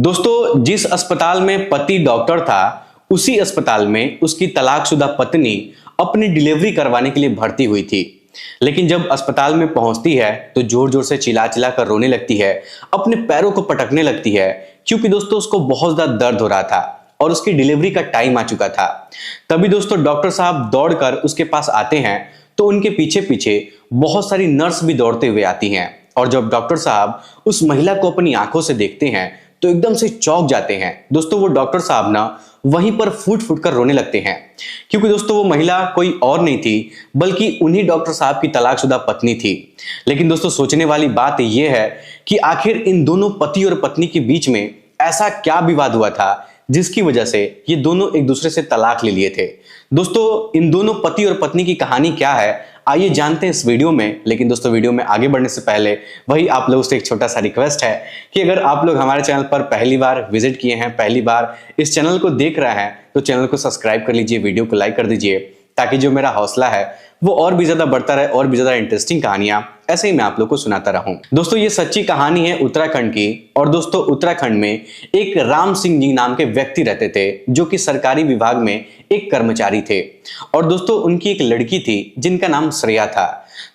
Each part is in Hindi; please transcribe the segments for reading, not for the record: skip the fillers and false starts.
दोस्तों, जिस अस्पताल में पति डॉक्टर था, उसी अस्पताल में उसकी तलाकशुदा पत्नी अपनी डिलीवरी करवाने के लिए भर्ती हुई थी। लेकिन जब अस्पताल में पहुंचती है तो जोर जोर से चिल्ला चिल्ला कर रोने लगती है, अपने पैरों को पटकने लगती है, क्योंकि दोस्तों उसको बहुत ज्यादा दर्द हो रहा था और उसकी डिलीवरी का टाइम आ चुका था। तभी दोस्तों डॉक्टर साहब दौड़कर उसके पास आते हैं तो उनके पीछे पीछे बहुत सारी नर्स भी दौड़ते हुए आती हैं। और जब डॉक्टर साहब उस महिला को अपनी आंखों से देखते हैं तो एकदम से चौंक जाते हैं। दोस्तों वो डॉक्टर साहब ना वहीं पर फूट फूट कर रोने लगते हैं, क्योंकि दोस्तों वो महिला कोई और नहीं थी बल्कि उन्हीं डॉक्टर साहब की तलाकशुदा पत्नी थी। लेकिन दोस्तों सोचने वाली बात यह है कि आखिर इन दोनों पति और पत्नी के बीच में ऐसा क्या विवाद हुआ था जिसकी वजह से ये दोनों एक दूसरे से तलाक ले लिए थे। दोस्तों इन दोनों पति और पत्नी की कहानी क्या है, आइए जानते हैं इस वीडियो में। लेकिन दोस्तों वीडियो में आगे बढ़ने से पहले वही आप लोगों से एक छोटा सा रिक्वेस्ट है कि अगर आप लोग हमारे चैनल पर पहली बार विजिट किए हैं, पहली बार इस चैनल को देख रहे हैं, तो चैनल को सब्सक्राइब कर लीजिए, वीडियो को लाइक कर दीजिए, ताकि जो मेरा हौसला है वो और भी ज्यादा बढ़ता रहे और भी ज्यादा इंटरेस्टिंग कहानियां ऐसे ही मैं आप लोग को सुनाता रहूं। दोस्तों ये सच्ची कहानी है उत्तराखंड की। और दोस्तों उत्तराखंड में एक राम सिंह जी नाम के व्यक्ति रहते थे, जो कि सरकारी विभाग में एक कर्मचारी थे। और दोस्तों उनकी एक लड़की थी जिनका नाम श्रेया था।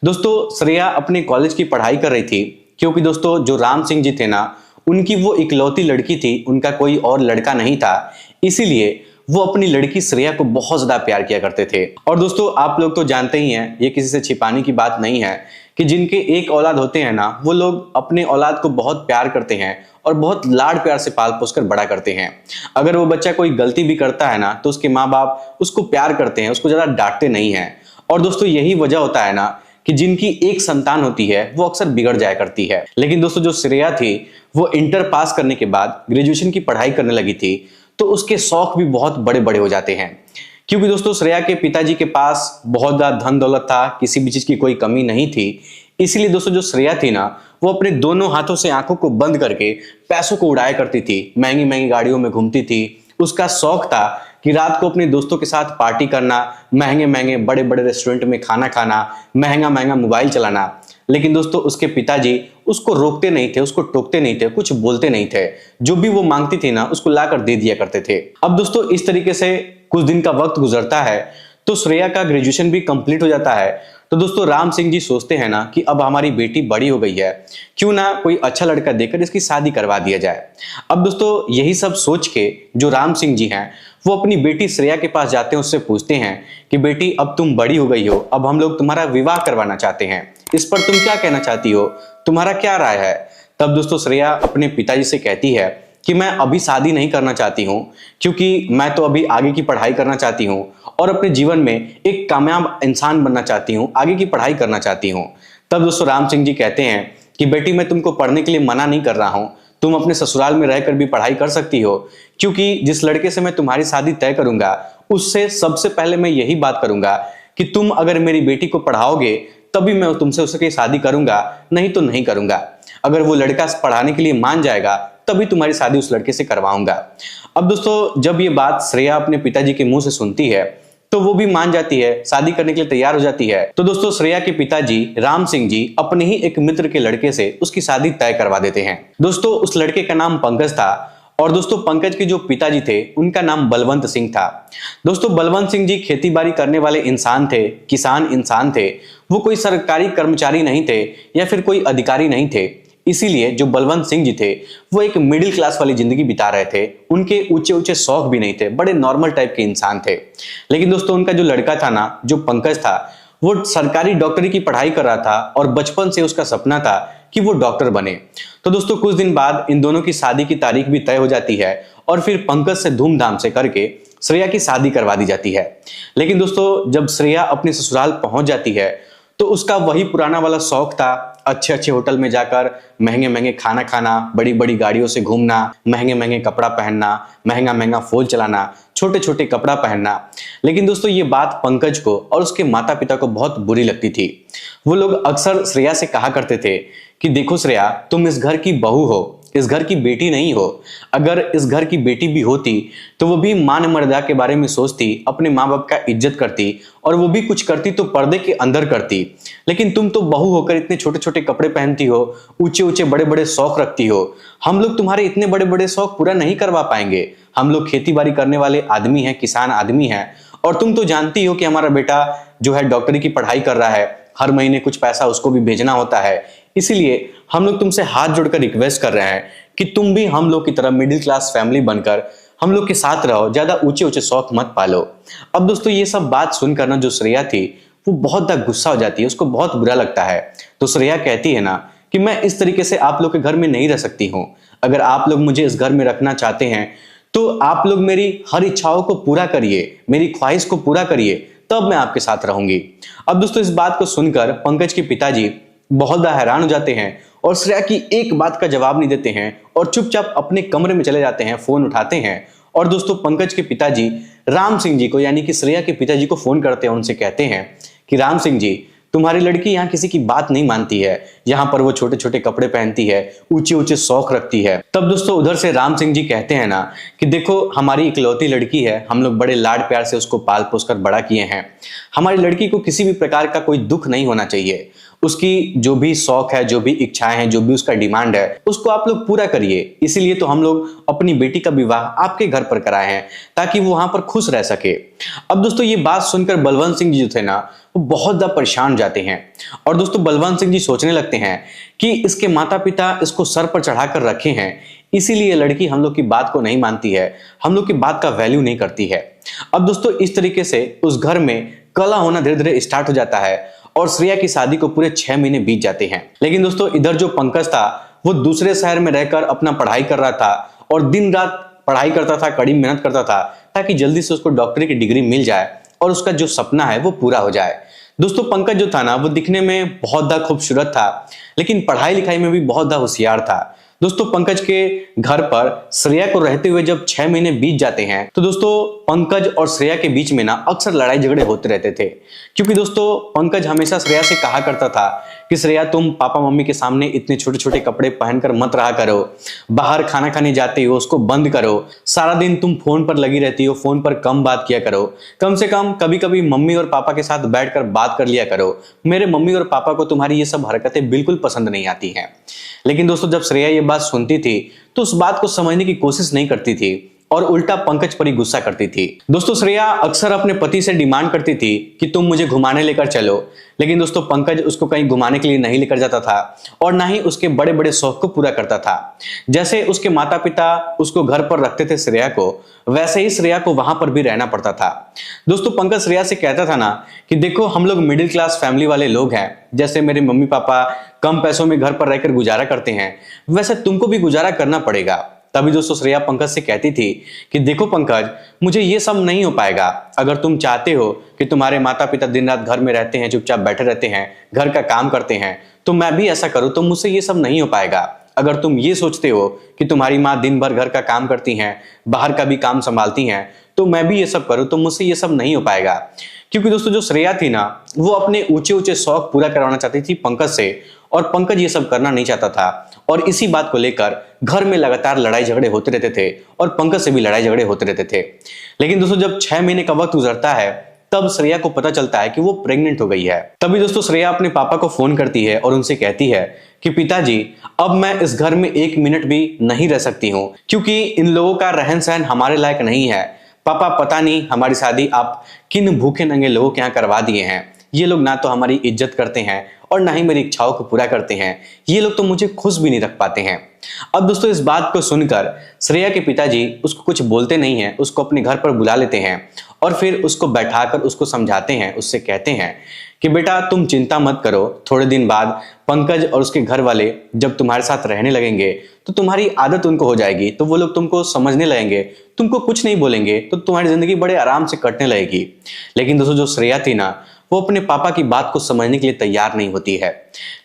दोस्तों श्रेया अपने कॉलेज की पढ़ाई कर रही थी, क्योंकि दोस्तों जो राम सिंह जी थे ना, उनकी वो इकलौती लड़की थी, उनका कोई और लड़का नहीं था। इसीलिए वो अपनी लड़की श्रेया को बहुत ज्यादा प्यार किया करते थे। और दोस्तों आप लोग तो जानते ही हैं, ये किसी से छिपाने की बात नहीं है कि जिनके एक औलाद होते हैं ना, वो लोग अपने औलाद को बहुत प्यार करते हैं और बहुत लाड प्यार से पाल पोस कर बड़ा करते हैं। अगर वो बच्चा कोई गलती भी करता है ना, तो उसके माँ बाप उसको प्यार करते हैं, उसको ज्यादा डांटते नहीं हैं। और दोस्तों यही वजह होता है ना कि जिनकी एक संतान होती है वो अक्सर बिगड़ जाया करती है। लेकिन दोस्तों जो श्रेया थी वो इंटर पास करने के बाद ग्रेजुएशन की पढ़ाई करने लगी थी, तो उसके शौक भी बहुत बड़े बड़े हो जाते हैं। क्योंकि दोस्तों श्रेया के पिताजी के पास बहुत ज्यादा धन दौलत था, किसी भी चीज की कोई कमी नहीं थी। इसीलिए दोस्तों जो श्रेया थी ना, वो अपने दोनों हाथों से आंखों को बंद करके पैसों को उड़ाया करती थी, महंगी महंगी गाड़ियों में घूमती थी। उसका शौक था कि रात को अपने दोस्तों के साथ पार्टी करना, महंगे महंगे बड़े बड़े रेस्टोरेंट में खाना खाना, महंगा महंगा मोबाइल चलाना। लेकिन दोस्तों उसके पिताजी उसको रोकते नहीं थे, उसको टोकते नहीं थे, कुछ बोलते नहीं थे। जो भी वो मांगती थी ना, उसको लाकर दे दिया करते थे। अब दोस्तों इस तरीके से कुछ दिन का वक्त गुजरता है तो श्रेया का ग्रेजुएशन भी कंप्लीट हो जाता है। तो दोस्तों राम सिंह जी सोचते हैं ना कि अब हमारी बेटी बड़ी हो गई है, क्यों ना कोई अच्छा लड़का देकर इसकी शादी करवा दिया जाए। अब दोस्तों यही सब सोच के जो राम सिंह जी हैं वो अपनी बेटी श्रेया के पास जाते हैं, उससे पूछते हैं कि बेटी अब तुम बड़ी हो गई हो, अब हम लोग तुम्हारा विवाह करवाना चाहते हैं, इस पर तुम क्या कहना चाहती हो, तुम्हारा क्या राय है। तब दोस्तों श्रेया अपने पिताजी से कहती है कि मैं अभी शादी नहीं करना चाहती हूँ, क्योंकि मैं तो अभी आगे की पढ़ाई करना चाहती हूँ और अपने जीवन में एक कामयाब इंसान बनना चाहती हूँ, आगे की पढ़ाई करना चाहती हूँ। तब दोस्तों राम सिंह जी कहते हैं कि बेटी मैं तुमको पढ़ने के लिए मना नहीं कर रहा हूँ, तुम अपने ससुराल में रहकर भी पढ़ाई कर सकती हो, क्योंकि जिस लड़के से मैं तुम्हारी शादी तय करूंगा उससे सबसे पहले मैं यही बात करूंगा कि तुम अगर मेरी बेटी को पढ़ाओगे तभी मैं तुमसे उसकी शादी करूंगा, नहीं तो नहीं करूंगा। अगर वो लड़का पढ़ाने के लिए मान जाएगा तभी तुम्हारी शादी उस लड़के से करवाऊंगा। अब दोस्तों जब ये बात श्रेया अपने पिताजी के मुंह से सुनती है तो वो भी मान जाती है, शादी करने के लिए तैयार हो जाती है। तो दोस्तों श्रेया के पिताजी राम सिंह जी अपने ही एक मित्र के लड़के से उसकी शादी तय करवा देते हैं। दोस्तों उस लड़के का नाम पंकज था। और दोस्तों पंकज के जो पिताजी थे उनका नाम बलवंत सिंह था। दोस्तों बलवंत सिंह जी खेती बाड़ी करने वाले इंसान थे, किसान इंसान थे। वो कोई सरकारी कर्मचारी नहीं थे या फिर कोई अधिकारी नहीं थे। इसीलिए जो बलवंत सिंह जी थे वो एक मिडिल क्लास वाली जिंदगी बिता रहे थे। उनके ऊंचे ऊंचे शौक भी नहीं थे, बड़े नॉर्मल टाइप के इंसान थे। लेकिन दोस्तों उनका जो लड़का था ना, जो पंकज था, वो सरकारी डॉक्टरी की पढ़ाई कर रहा था और बचपन से उसका सपना था कि वो डॉक्टर बने। तो दोस्तों कुछ दिन बाद इन दोनों की शादी की तारीख भी तय हो जाती है और फिर पंकज से धूमधाम से करके श्रेया की शादी करवा दी जाती है। लेकिन दोस्तों जब श्रेया अपने ससुराल पहुंच जाती है तो उसका वही पुराना वाला शौक था, अच्छे अच्छे होटल में जाकर महंगे महंगे खाना खाना, बड़ी बड़ी गाड़ियों से घूमना, महंगे महंगे कपड़ा पहनना, महंगा महंगा फोन चलाना, छोटे छोटे कपड़ा पहनना। लेकिन दोस्तों ये बात पंकज को और उसके माता पिता को बहुत बुरी लगती थी। वो लोग अक्सर श्रेया से कहा करते थे कि देखो श्रेया, तुम इस घर की बहू हो, इस घर की बेटी नहीं हो। अगर इस घर की बेटी भी होती तो वो भी मान मर्यादा के बारे में सोचती, अपने माँ बाप का इज्जत करती, और वो भी कुछ करती तो पर्दे के अंदर करती। लेकिन तुम तो बहू होकर इतने छोटे छोटे कपड़े पहनती हो, ऊंचे ऊंचे बड़े बड़े शौक रखती हो। हम लोग तुम्हारे इतने बड़े बड़े शौक पूरा नहीं करवा पाएंगे। हम लोग खेती बाड़ी करने वाले आदमी हैं, किसान आदमी हैं, और तुम तो जानती हो कि हमारा बेटा जो है डॉक्टरी की पढ़ाई कर रहा है, हर महीने कुछ पैसा उसको भी भेजना होता है। इसीलिए हम लोग तुमसे हाथ जोड़कर रिक्वेस्ट कर रहे हैं कि तुम भी हम लोग की तरह मिडिल क्लास फैमिली बनकर हम लोग के साथ रहो, ज्यादा ऊंचे ऊंचे शौक मत पालो। अब दोस्तों ये सब बात सुनकर ना जो श्रेया थी वो बहुत ज्यादा गुस्सा हो जाती है, उसको बहुत बुरा लगता है। तो श्रेया कहती है ना कि मैं इस तरीके से आप लोग के घर में नहीं रह सकती हूँ। अगर आप लोग मुझे इस घर में रखना चाहते हैं तो आप लोग मेरी हर इच्छाओं को पूरा करिए, मेरी ख्वाहिश को पूरा करिए, तब मैं आपके साथ रहूंगी। अब दोस्तों इस बात को सुनकर पंकज के पिताजी बहुत ज्यादा हैरान हो जाते हैं और श्रेया की एक बात का जवाब नहीं देते हैं और चुपचाप अपने कमरे में चले जाते हैं, फोन उठाते हैं। और दोस्तों पंकज के पिताजी राम सिंह जी को, यानी कि श्रेया के पिताजी को फोन करते हैं, उनसे कहते हैं कि राम सिंह जी, तुम्हारी लड़की यहाँ किसी की बात नहीं मानती है, यहाँ पर वो छोटे छोटे कपड़े पहनती है, ऊंचे ऊंचे शौक रखती है। तब दोस्तों उधर से राम सिंह जी कहते हैं ना कि देखो हमारी इकलौती लड़की है, हम लोग बड़े लाड प्यार से उसको पाल पोस कर बड़ा किए हैं। हमारी लड़की को किसी भी प्रकार का कोई दुख नहीं होना चाहिए। उसकी जो भी शौक है, जो भी इच्छाएं हैं, जो भी उसका डिमांड है, उसको आप लोग पूरा करिए। इसीलिए तो हम लोग अपनी बेटी का विवाह आपके घर पर कराए हैं ताकि वो वहां पर खुश रह सके। अब दोस्तों ये बात सुनकर बलवंत सिंह जी जो थे ना वो बहुत ज्यादा परेशान जाते हैं और दोस्तों बलवंत सिंह जी सोचने लगते हैं कि इसके माता पिता इसको सर पर चढ़ाकर रखे हैं, इसीलिए लड़की हम लोग की बात को नहीं मानती है, हम लोग की बात का वैल्यू नहीं करती है। अब दोस्तों इस तरीके से उस घर में कलह होना धीरे धीरे स्टार्ट हो जाता है और श्रेया की शादी को पूरे 6 महीने बीत जाते हैं। लेकिन दोस्तों इधर जो पंकज था वो दूसरे शहर में रहकर अपना पढ़ाई कर रहा था और दिन रात पढ़ाई करता था, कड़ी मेहनत करता था ताकि जल्दी से उसको डॉक्टरी की डिग्री मिल जाए और उसका जो सपना है वो पूरा हो जाए। दोस्तों पंकज जो था ना वो दिखने में बहुत ज्यादा खूबसूरत था, लेकिन पढ़ाई लिखाई में भी बहुत ज्यादा होशियार था। दोस्तों पंकज के घर पर श्रेया को रहते हुए जब 6 महीने बीत जाते हैं तो दोस्तों पंकज और श्रेया के बीच में ना अक्सर लड़ाई झगड़े होते रहते थे, क्योंकि दोस्तों पंकज हमेशा श्रेया से कहा करता था कि श्रेया तुम पापा मम्मी के सामने इतने छोटे छोटे कपड़े पहनकर मत रहा करो, बाहर खाना खाने जाते हो उसको बंद करो, सारा दिन तुम फोन पर लगी रहती हो, फोन पर कम बात किया करो, कम से कम कभी कभी मम्मी और पापा के साथ बैठकर बात कर लिया करो। मेरे मम्मी और पापा को तुम्हारी ये सब हरकतें बिल्कुल पसंद नहीं आती हैं। लेकिन दोस्तों जब श्रेया ये बात सुनती थी तो उस बात को समझने की कोशिश नहीं करती थी और उल्टा पंकज पर ही गुस्सा करती थी। दोस्तों श्रेया अक्सर अपने पति से डिमांड करती थी कि तुम मुझे घुमाने लेकर चलो, लेकिन दोस्तों पंकज उसको कहीं घुमाने के लिए नहीं लेकर जाता था और ना ही उसके बड़े बड़े शौक को पूरा करता था। जैसे उसके माता पिता उसको घर पर रखते थे श्रेया को, वैसे ही श्रेया को वहां पर भी रहना पड़ता था। दोस्तों पंकज श्रेया से कहता था ना कि देखो हम लोग मिडिल क्लास फैमिली वाले लोग हैं, जैसे मेरे मम्मी पापा कम पैसों में घर पर रहकर गुजारा करते हैं वैसे तुमको भी गुजारा करना पड़ेगा। तभी दोस्तों श्रेया पंकज से कहती थी कि देखो पंकज मुझे ये सब नहीं हो पाएगा, अगर तुम चाहते हो कि तुम्हारे माता पिता दिन रात घर में रहते हैं, चुपचाप बैठे रहते हैं, घर का काम करते हैं, तो मैं भी ऐसा करूं तो मुझसे ये सब नहीं हो पाएगा। अगर तुम ये सोचते हो कि तुम्हारी माँ दिन भर घर का काम करती हैं, बाहर का भी काम संभालती हैं, तो मैं भी ये सब करूं तो मुझसे ये सब नहीं हो पाएगा। क्योंकि दोस्तों जो श्रेया थी ना वो अपने ऊंचे ऊंचे शौक पूरा करवाना चाहती थी पंकज से और पंकज ये सब करना नहीं चाहता था और इसी बात को लेकर घर में लगातार लड़ाई झगड़े होते रहते थे और पंकज से भी लड़ाई झगड़े होते रहते थे। लेकिन दोस्तों जब 6 महीने का वक्त गुजरता है तब श्रेया को पता चलता है कि वो प्रेग्नेंट हो गई है। तभी दोस्तों श्रेया अपने पापा को फोन करती है और उनसे कहती है कि पिताजी अब मैं इस घर में 1 मिनट भी नहीं रह सकती हूँ, क्योंकि इन लोगों का रहन सहन हमारे लायक नहीं है। पापा पता नहीं हमारी शादी आप किन भूखे नंगे लोगों के यहाँ करवा दिए हैं, ये लोग ना तो हमारी इज्जत करते हैं और ना ही मेरी इच्छाओं को पूरा करते हैं, ये लोग तो मुझे खुश भी नहीं रख पाते हैं। अब दोस्तों इस बात को सुनकर श्रेया के पिताजी उसको कुछ बोलते नहीं हैं, उसको अपने घर पर बुला लेते हैं और फिर उसको बैठाकर उसको समझाते हैं, उससे कहते हैं कि बेटा तुम चिंता मत करो, थोड़े दिन बाद पंकज और उसके घर वाले जब तुम्हारे साथ रहने लगेंगे तो तुम्हारी आदत उनको हो जाएगी, तो वो लोग तुमको समझने लगेंगे, तुमको कुछ नहीं बोलेंगे, तो तुम्हारी जिंदगी बड़े आराम से कटने लगेगी। लेकिन दोस्तों जो श्रेया थी ना वो अपने पापा की बात को समझने के लिए तैयार नहीं होती है।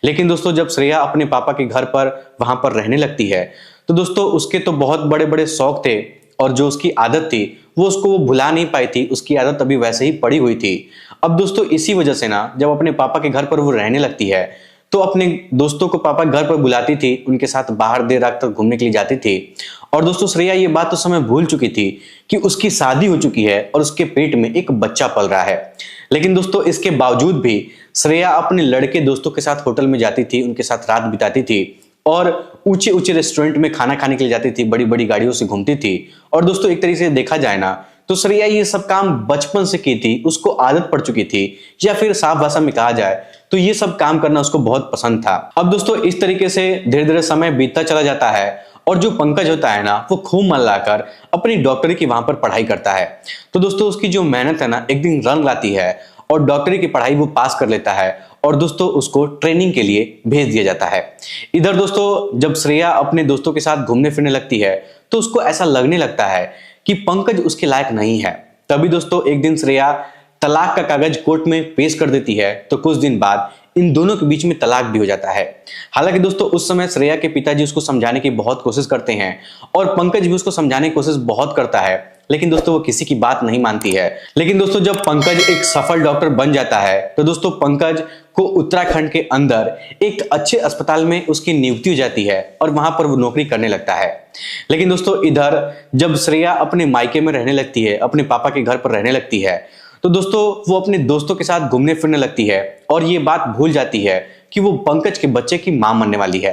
लेकिन दोस्तों जब श्रेया अपने पापा के घर पर वहां पर रहने लगती है तो दोस्तों उसके तो बहुत बड़े बड़े शौक थे और जो उसकी आदत थी वो उसको वो भुला नहीं पाई थी, उसकी आदत अभी वैसे ही पड़ी हुई थी। अब दोस्तों इसी वजह से ना जब अपने पापा के घर पर वो रहने लगती है तो अपने दोस्तों को पापा घर पर बुलाती थी, उनके साथ बाहर देर रात तक घूमने के लिए जाती थी। और दोस्तों श्रेया ये बात उस समय भूल चुकी थी कि उसकी शादी हो चुकी है और उसके पेट में एक बच्चा पल रहा है। लेकिन दोस्तों इसके बावजूद भी श्रेया अपने लड़के दोस्तों के साथ होटल में जाती थी, उनके साथ रात बिताती थी और ऊंचे ऊंचे रेस्टोरेंट में खाना खाने के लिए जाती थी, बड़ी बड़ी गाड़ियों से घूमती थी। और दोस्तों एक तरीके से देखा जाए ना तो श्रेया ये सब काम बचपन से की थी, उसको आदत पड़ चुकी थी, या फिर साफ भाषा में कहा जाए तो ये सब काम करना उसको बहुत पसंद था। अब दोस्तों इस तरीके से धीरे धीरे समय बीतता चला जाता है और जो पंकज होता है ना वो खूब मन लाकर अपनी डॉक्टरी की वहां पर पढ़ाई करता है। तो दोस्तों उसकी जो मेहनत है ना एक दिन रंग लाती है और डॉक्टरी की पढ़ाई वो पास कर लेता है और दोस्तों उसको ट्रेनिंग के लिए भेज दिया जाता है। इधर दोस्तों जब श्रेया अपने दोस्तों के साथ घूमने फिरने लगती है तो उसको ऐसा लगने लगता है कि पंकज उसके लायक नहीं है। तभी दोस्तों एक दिन श्रेया तलाक का कागज कोर्ट में पेश कर देती है, तो कुछ दिन बाद इन दोनों के बीच में तलाक भी हो जाता है। हालांकि दोस्तों उस समय श्रेया के पिताजी उसको समझाने की बहुत कोशिश करते हैं और पंकज भी उसको समझाने की कोशिश बहुत करता है, लेकिन दोस्तों वो किसी की बात नहीं मानती है। लेकिन दोस्तों जब पंकज एक सफल डॉक्टर बन जाता है तो दोस्तों पंकज को उत्तराखंड के अंदर एक अच्छे अस्पताल में उसकी नियुक्ति हो जाती है और वहां पर वो नौकरी करने लगता है। लेकिन दोस्तों इधर जब श्रेया अपने मायके में रहने लगती है, अपने पापा के घर पर रहने लगती है, तो दोस्तों वो अपने दोस्तों के साथ घूमने फिरने लगती है और ये बात भूल जाती है कि वो पंकज के बच्चे की मां बनने वाली है।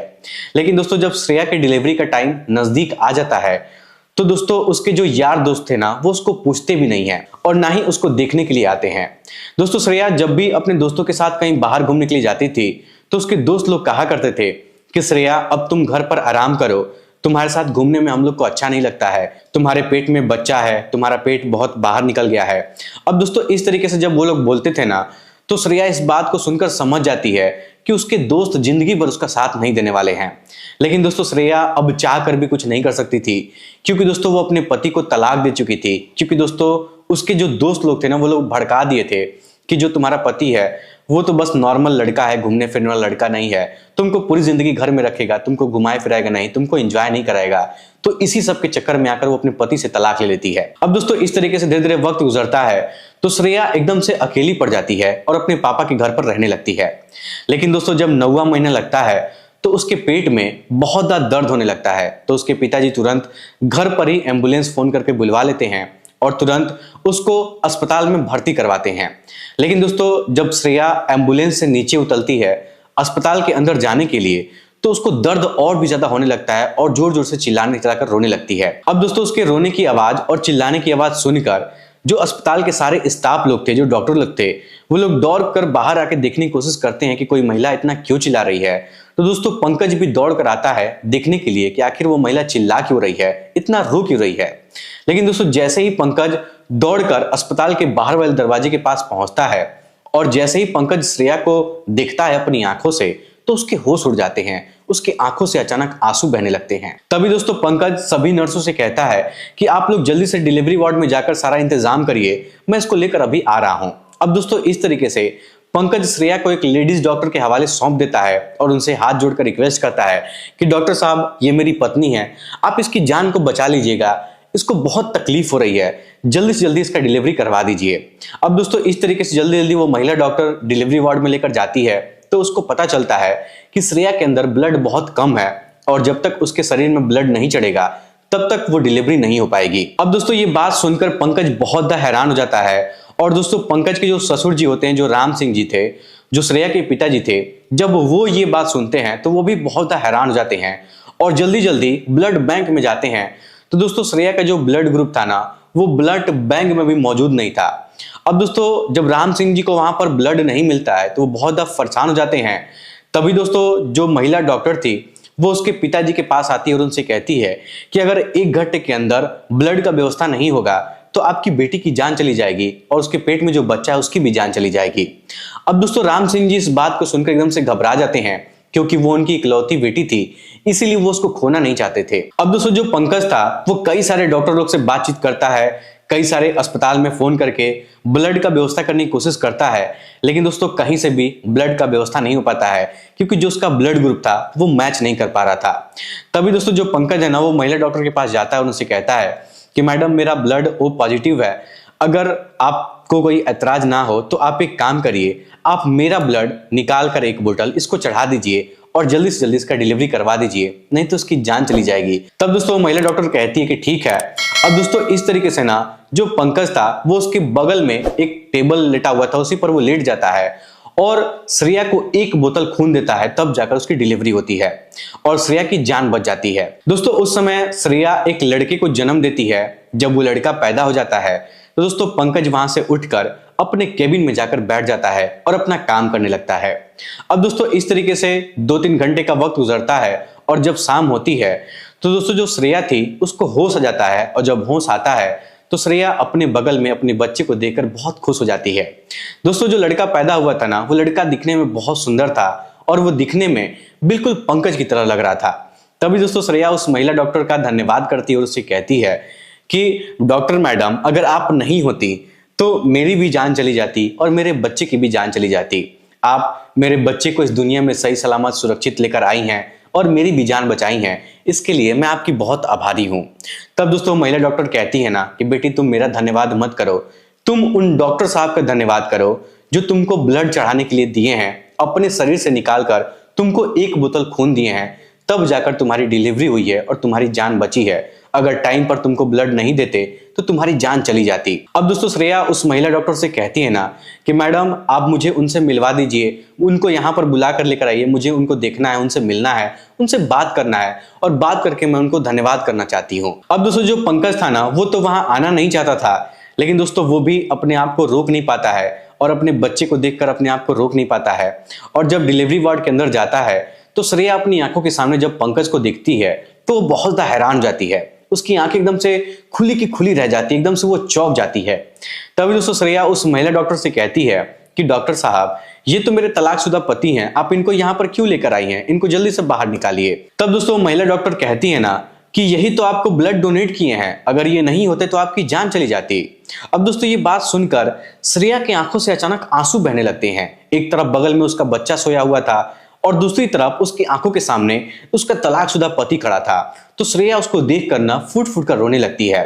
लेकिन दोस्तों जब श्रेया के डिलीवरी का टाइम नजदीक आ जाता है तो दोस्तों उसके जो यार दोस्त थे ना वो उसको पूछते भी नहीं है और ना ही उसको देखने के लिए आते हैं। दोस्तों श्रेया जब भी अपने दोस्तों के साथ कहीं बाहर घूमने के लिए जाती थी तो उसके दोस्त लोग कहा करते थे कि श्रेया अब तुम घर पर आराम करो, तुम्हारे साथ घूमने में हम लोग को अच्छा नहीं लगता है, तुम्हारे पेट में बच्चा है, तुम्हारा पेट बहुत बाहर निकल गया है। अब दोस्तों इस तरीके से जब वो लोग बोलते थे ना तो श्रेया इस बात को सुनकर समझ जाती है कि उसके दोस्त जिंदगी भर उसका साथ नहीं देने वाले हैं। लेकिन दोस्तों श्रेया अब चाह कर भी कुछ नहीं कर सकती थी, क्योंकि दोस्तों वो अपने पति को तलाक दे चुकी थी। क्योंकि दोस्तों उसके जो दोस्त लोग थे ना वो लोग भड़का दिए थे कि जो तुम्हारा पति है वो तो बस नॉर्मल लड़का है, घूमने फिरने वाला लड़का नहीं है, तुमको पूरी जिंदगी घर में रखेगा, तुमको घुमाए फिराएगा नहीं, तुमको एंजॉय नहीं कराएगा। तो इसी सब के चक्कर में आकर वो अपने पति से तलाक ले लेती है। अब दोस्तों इस तरीके से धीरे धीरे वक्त गुजरता है तो श्रेया एकदम से अकेली पड़ जाती है और अपने पापा के घर पर रहने लगती है। लेकिन दोस्तों जब 9वां महीना लगता है तो उसके पेट में बहुत ज्यादा दर्द होने लगता है, तो उसके पिताजी तुरंत घर पर ही एम्बुलेंस फोन करके बुलवा लेते हैं और तुरंत उसको अस्पताल में भर्ती करवाते हैं। लेकिन दोस्तों जब श्रेया एम्बुलेंस से नीचे उतरती है अस्पताल के अंदर जाने के लिए तो उसको दर्द और भी ज्यादा होने लगता है और जोर जोर से चिल्लाने चिल्लाकर रोने लगती है। अब दोस्तों उसके रोने की आवाज और चिल्लाने की आवाज सुनकर जो अस्पताल के सारे स्टाफ लोग थे, जो डॉक्टर लोग थे, वो लोग दौड़ कर बाहर आके देखने की कोशिश करते हैं कि कोई महिला इतना क्यों चिल्ला रही है। तो दोस्तों पंकज भी दौड़ कर आता है देखने के लिए कि आखिर वो महिला चिल्ला क्यों रही है, इतना रो क्यों रही है। लेकिन दोस्तों जैसे ही पंकज दौड़कर अस्पताल के बाहर वाले दरवाजे के पास पहुंचता है और जैसे ही पंकज श्रेया को देखता है अपनी आंखों से तो उसके होश उड़ जाते हैं, उसके आंखों से अचानक आंसू बहने लगते हैं। तभी दोस्तों पंकज सभी नर्सों से कहता है कि आप लोग जल्दी से डिलीवरी वार्ड में जाकर सारा इंतजाम करिए, मैं इसको लेकर अभी आ रहा हूं। अब दोस्तों इस तरीके से पंकज श्रेया को एक लेडीज डॉक्टर के हवाले सौंप देता है और उनसे हाथ जोड़कर रिक्वेस्ट करता है कि डॉक्टर साहब ये मेरी पत्नी है, आप इसकी जान को बचा लीजिएगा, इसको बहुत तकलीफ हो रही है, जल्दी से जल्दी इसका डिलीवरी करवा दीजिए। अब दोस्तों इस तरीके से जल्दी जल्दी वो महिला डॉक्टर डिलीवरी वार्ड में लेकर जाती है तो उसको पता चलता है कि श्रेया के अंदर ब्लड बहुत कम है और जब तक उसके शरीर में ब्लड नहीं चढ़ेगा तब तक वो डिलीवरी नहीं हो पाएगी। अब दोस्तों ये बात सुनकर पंकज बहुत ज्यादा हैरान हो जाता है और दोस्तों पंकज के जो ससुर जी होते हैं, जो राम सिंह जी थे, जो श्रेया के पिताजी थे, जब वो ये बात सुनते हैं तो वो भी बहुत ज्यादा हैरान हो जाते हैं और जल्दी जल्दी ब्लड बैंक में जाते हैं। तो दोस्तों श्रेया का जो ब्लड ग्रुप था ना वो ब्लड बैंक में भी मौजूद नहीं था। अब दोस्तों जब राम सिंह जी को वहां पर ब्लड नहीं मिलता है तो वो बहुत ज्यादा परेशान हो जाते हैं। तभी दोस्तों जो महिला डॉक्टर थी वो उसके पिताजी के पास आती है और उनसे कहती है कि अगर 1 घंटे के अंदर ब्लड का व्यवस्था नहीं होगा तो आपकी बेटी की जान चली जाएगी और उसके पेट में जो बच्चा है उसकी भी जान चली जाएगी। अब दोस्तों राम सिंह जी इस बात को सुनकर एकदम से घबरा जाते हैं क्योंकि वो उनकी इकलौती बेटी थी, इसीलिए वो उसको खोना नहीं चाहते थे। अब दोस्तों जो पंकज था वो कई सारे डॉक्टर लोग से बातचीत करता है, कई सारे अस्पताल में फोन करके ब्लड का व्यवस्था करने की कोशिश करता है, लेकिन दोस्तों कहीं से भी ब्लड का व्यवस्था नहीं हो पाता है क्योंकि जो उसका ब्लड ग्रुप था वो मैच नहीं कर पा रहा था। तभी दोस्तों जो पंकज है ना वो महिला डॉक्टर के पास जाता है और उनसे कहता है कि मैडम मेरा ब्लड ओ पॉजिटिव है, अगर आप आपको कोई ऐतराज ना हो तो आप एक काम करिए, आप मेरा ब्लड निकाल कर एक बोतल इसको चढ़ा दीजिए और जल्दी से जल्दी इसका डिलीवरी करवा दीजिए, नहीं तो उसकी जान चली जाएगी। तब दोस्तों महिला डॉक्टर कहती है कि ठीक है। अब दोस्तों इस तरीके से ना जो पंकज था वो उसके बगल में एक टेबल लेटा हुआ था, उसी पर वो लेट जाता है और श्रेया को एक बोतल खून देता है, तब जाकर उसकी डिलीवरी होती है और श्रेया की जान बच जाती है। दोस्तों उस समय श्रेया एक लड़के को जन्म देती है। जब वो लड़का पैदा हो जाता है तो दोस्तों पंकज वहां से उठकर अपने केबिन में जाकर बैठ जाता है और अपना काम करने लगता है। अब दोस्तों इस तरीके से 2-3 घंटे का वक्त गुजरता है और जब शाम होती है तो दोस्तों जो श्रेया थी उसको होश आ जाता है और जब होश आता है तो श्रेया अपने बगल में अपने बच्चे को देखकर बहुत खुश हो जाती है। दोस्तों जो लड़का पैदा हुआ था ना वो लड़का दिखने में बहुत सुंदर था और वो दिखने में बिल्कुल पंकज की तरह लग रहा था। तभी दोस्तों श्रेया उस महिला डॉक्टर का धन्यवाद करती है और उससे कहती है कि डॉक्टर मैडम, अगर आप नहीं होती तो मेरी भी जान चली जाती और मेरे बच्चे की भी जान चली जाती। आप मेरे बच्चे को इस दुनिया में सही सलामत सुरक्षित लेकर आई हैं और मेरी भी जान बचाई हैं, इसके लिए मैं आपकी बहुत आभारी हूं। तब दोस्तों महिला डॉक्टर कहती है ना कि बेटी तुम मेरा धन्यवाद मत करो, तुम उन डॉक्टर साहब का धन्यवाद करो जो तुमको ब्लड चढ़ाने के लिए दिए हैं, अपने शरीर से निकालकर तुमको एक बोतल खून दिए हैं, तब जाकर तुम्हारी डिलीवरी हुई है और तुम्हारी जान बची है। अगर टाइम पर तुमको ब्लड नहीं देते तो तुम्हारी जान चली जाती। अब दोस्तों श्रेया उस महिला डॉक्टर से कहती है ना कि मैडम आप मुझे उनसे मिलवा दीजिए, उनको यहाँ पर बुला कर लेकर आइए, मुझे उनको देखना है, उनसे मिलना है, उनसे बात करना है और बात करके मैं उनको धन्यवाद करना चाहती हूँ। अब दोस्तों जो पंकज था ना वो तो वहां आना नहीं चाहता था, लेकिन दोस्तों वो भी अपने आप को रोक नहीं पाता है और अपने बच्चे को देखकर अपने आप को रोक नहीं पाता है। और जब डिलीवरी वार्ड के अंदर जाता है तो श्रेया अपनी आंखों के सामने जब पंकज को देखती है तो वो बहुत ज्यादा हैरान हो जाती है। उसकी आंखें एकदम से खुली की खुली रह जाती है, एकदम से वो चौंक जाती है। तभी दोस्तों श्रेया उस महिला डॉक्टर से कहती है कि डॉक्टर साहब ये तो मेरे तलाकशुदा पति हैं, आप इनको यहाँ पर क्यों लेकर आई हैं, इनको जल्दी से बाहर निकालिए। तब दोस्तों महिला डॉक्टर कहती है ना कि यही तो आपको ब्लड डोनेट किए हैं, अगर ये नहीं होते तो आपकी जान चली जाती। अब दोस्तों ये बात सुनकर श्रेया की आंखों से अचानक आंसू बहने लगते हैं। एक तरफ बगल में उसका बच्चा सोया हुआ था और दूसरी तरफ उसकी आंखों के सामने उसका तलाकशुदा पति खड़ा था। तो श्रेया उसको देख कर ना फूट फूट कर रोने लगती है।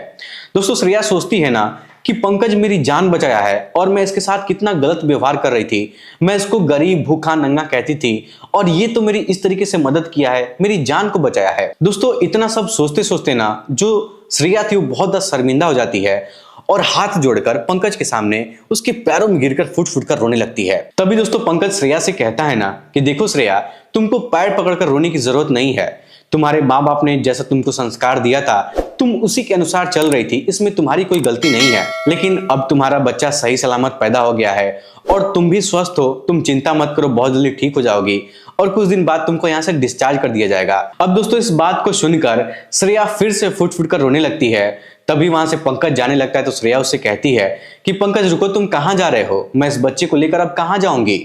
दोस्तों श्रेया सोचती है ना कि पंकज मेरी जान बचाया है और मैं इसके साथ कितना गलत व्यवहार कर रही थी, मैं इसको गरीब भूखा नंगा कहती थी और ये तो मेरी इस तरीके से मदद किया है, मेरी जान को बचाया है। दोस्तों इतना सब सोचते सोचते ना जो श्रेया थी वो बहुत ज्यादा शर्मिंदा हो जाती है और हाथ जोड़कर पंकज के सामने उसके पैरों में गिरकर फुट फुट कर रोने लगती है। तभी दोस्तों पंकज श्रेया से कहता है ना कि देखो श्रेया, तुमको पैर पकड़कर रोने की जरूरत नहीं है, तुम्हारे माँ बाप ने जैसा तुमको संस्कार दिया था तुम उसी के अनुसार चल रही थी, इसमें तुम्हारी कोई गलती नहीं है। लेकिन अब तुम्हारा बच्चा सही सलामत पैदा हो गया है और तुम भी स्वस्थ हो, तुम चिंता मत करो, बहुत जल्दी ठीक हो जाओगी और कुछ दिन बाद तुमको यहाँ से डिस्चार्ज कर दिया जाएगा। अब दोस्तों इस बात को सुनकर श्रेया फिर से फुट फुट कर रोने लगती है। तभी वहां से पंकज जाने लगता है तो श्रेया उससे कहती है कि पंकज रुको, तुम कहाँ जा रहे हो, मैं इस बच्चे को लेकर अब कहाँ जाऊंगी,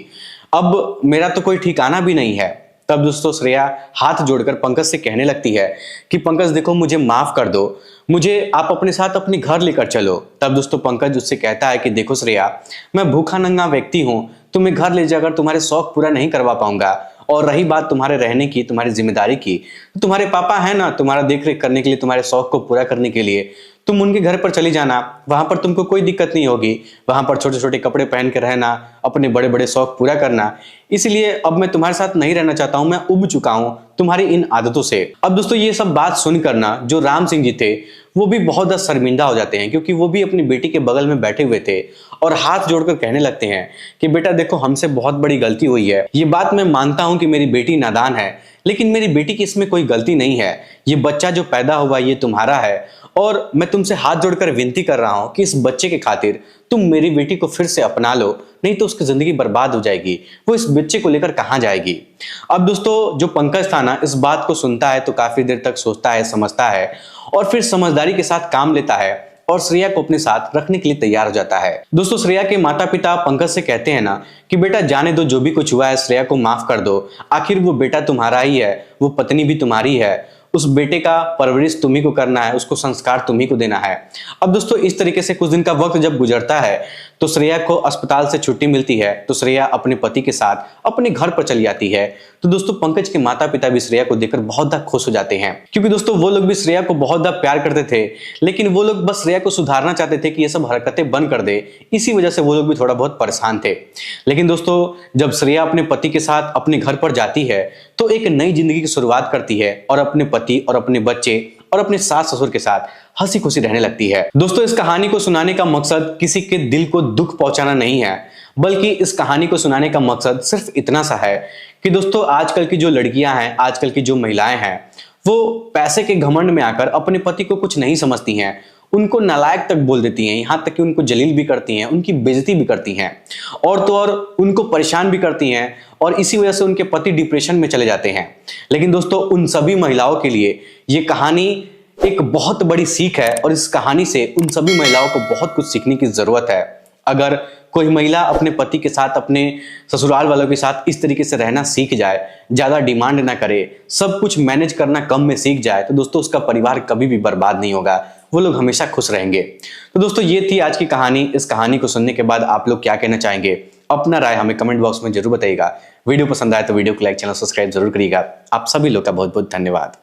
अब मेरा तो कोई ठिकाना भी नहीं है। तब दोस्तों श्रेया हाथ जोड़कर पंकज से कहने लगती है कि पंकज देखो मुझे माफ कर दो, मुझे आप अपने साथ अपने घर लेकर चलो। तब दोस्तों पंकज उससे कहता है कि देखो श्रेया, मैं भूखा नंगा व्यक्ति हूं, तुम्हें घर ले जाकर तुम्हारे शौक पूरा नहीं करवा पाऊंगा और रही बात तुम्हारे रहने की, तुम्हारी जिम्मेदारी की, तो तुम्हारे पापा है ना तुम्हारा देख रेख करने के लिए, तुम्हारे शौक को पूरा करने के लिए तुम उनके घर पर चली जाना, वहां पर तुमको कोई दिक्कत नहीं होगी, वहां पर छोटे छोटे कपड़े पहन के रहना, अपने बड़े बड़े शौक पूरा करना। इसलिए अब मैं तुम्हारे साथ नहीं रहना चाहता हूं, मैं उब चुका हूं तुम्हारी इन आदतों से। अब दोस्तों ये सब बात सुनकर ना जो राम सिंह जी थे वो भी बहुत ज्यादा शर्मिंदा हो जाते हैं, क्योंकि वो भी अपनी बेटी के बगल में बैठे हुए थे और हाथ जोड़कर कहने लगते हैं कि बेटा देखो हमसे बहुत बड़ी गलती हुई है, ये बात मैं मानता हूं कि मेरी बेटी नादान है, लेकिन मेरी बेटी की इसमें कोई गलती नहीं है, ये बच्चा जो पैदा हुआ ये तुम्हारा है और मैं तुमसे हाथ जोड़कर विनती कर रहा हूं कि इस बच्चे के खातिर तुम मेरी बेटी को फिर से अपना लो, नहीं तो उसकी जिंदगी बर्बाद हो जाएगी, वो इस बच्चे को लेकर कहां जाएगी। अब दोस्तों जो पंकज था ना इस बात को सुनता है तो काफी देर तक सोचता है, समझता है और फिर समझदारी के साथ काम लेता है और श्रेया को अपने साथ रखने के लिए तैयार हो जाता है। दोस्तों श्रेया के माता पिता पंकज से कहते हैं ना कि बेटा जाने दो, जो भी कुछ हुआ है श्रेया को माफ कर दो, आखिर वो बेटा तुम्हारा ही है, वो पत्नी भी तुम्हारी है, उस बेटे का परवरिश तुम्ही को करना है, उसको संस्कार तुम्ही को देना है। अब दोस्तों इस तरीके से कुछ दिन का वक्त जब गुजरता है तो श्रेया को अस्पताल से छुट्टी मिलती है, तो श्रेया अपने पति के साथ अपने घर पर चली जाती है। तो दोस्तों पंकज के माता पिता भी श्रेया को देखकर बहुत ज्यादा खुश हो जाते हैं, क्योंकि दोस्तों वो लोग भी श्रेया को बहुत ज्यादा प्यार करते थे, लेकिन वो लोग बस श्रेया को सुधारना चाहते थे कि ये सब हरकतें बंद कर दे। इसी वजह से वो लोग भी थोड़ा बहुत परेशान थे। लेकिन दोस्तों जब श्रेया अपने पति के साथ अपने घर पर जाती है तो एक नई जिंदगी की शुरुआत करती है और अपने पति और अपने बच्चे और अपने सास ससुर के साथ हंसी खुशी रहने लगती है। दोस्तों इस कहानी को सुनाने का मकसद किसी के दिल को दुख पहुंचाना नहीं है, बल्कि इस कहानी को सुनाने का मकसद सिर्फ इतना सा है कि दोस्तों आजकल की जो लड़कियां हैं, आजकल की जो महिलाएं हैं, वो पैसे के घमंड में आकर अपने पति को कुछ नहीं समझती हैं, उनको नालायक तक बोल देती हैं, यहाँ तक कि उनको जलील भी करती हैं, उनकी बेइज्जती भी करती हैं और तो और उनको परेशान भी करती हैं, और इसी वजह से उनके पति डिप्रेशन में चले जाते हैं। लेकिन दोस्तों उन सभी महिलाओं के लिए ये कहानी एक बहुत बड़ी सीख है और इस कहानी से उन सभी महिलाओं को बहुत कुछ सीखने की जरूरत है। अगर कोई महिला अपने पति के साथ, अपने ससुराल वालों के साथ इस तरीके से रहना सीख जाए, ज्यादा डिमांड ना करे, सब कुछ मैनेज करना कम में सीख जाए, तो दोस्तों उसका परिवार कभी भी बर्बाद नहीं होगा, वो लोग हमेशा खुश रहेंगे। तो दोस्तों ये थी आज की कहानी। इस कहानी को सुनने के बाद आप लोग क्या कहना चाहेंगे? अपना राय हमें कमेंट बॉक्स में जरूर बताइएगा। वीडियो पसंद आए तो वीडियो को लाइक, चैनल सब्सक्राइब जरूर करिएगा। आप सभी लोग का बहुत बहुत धन्यवाद।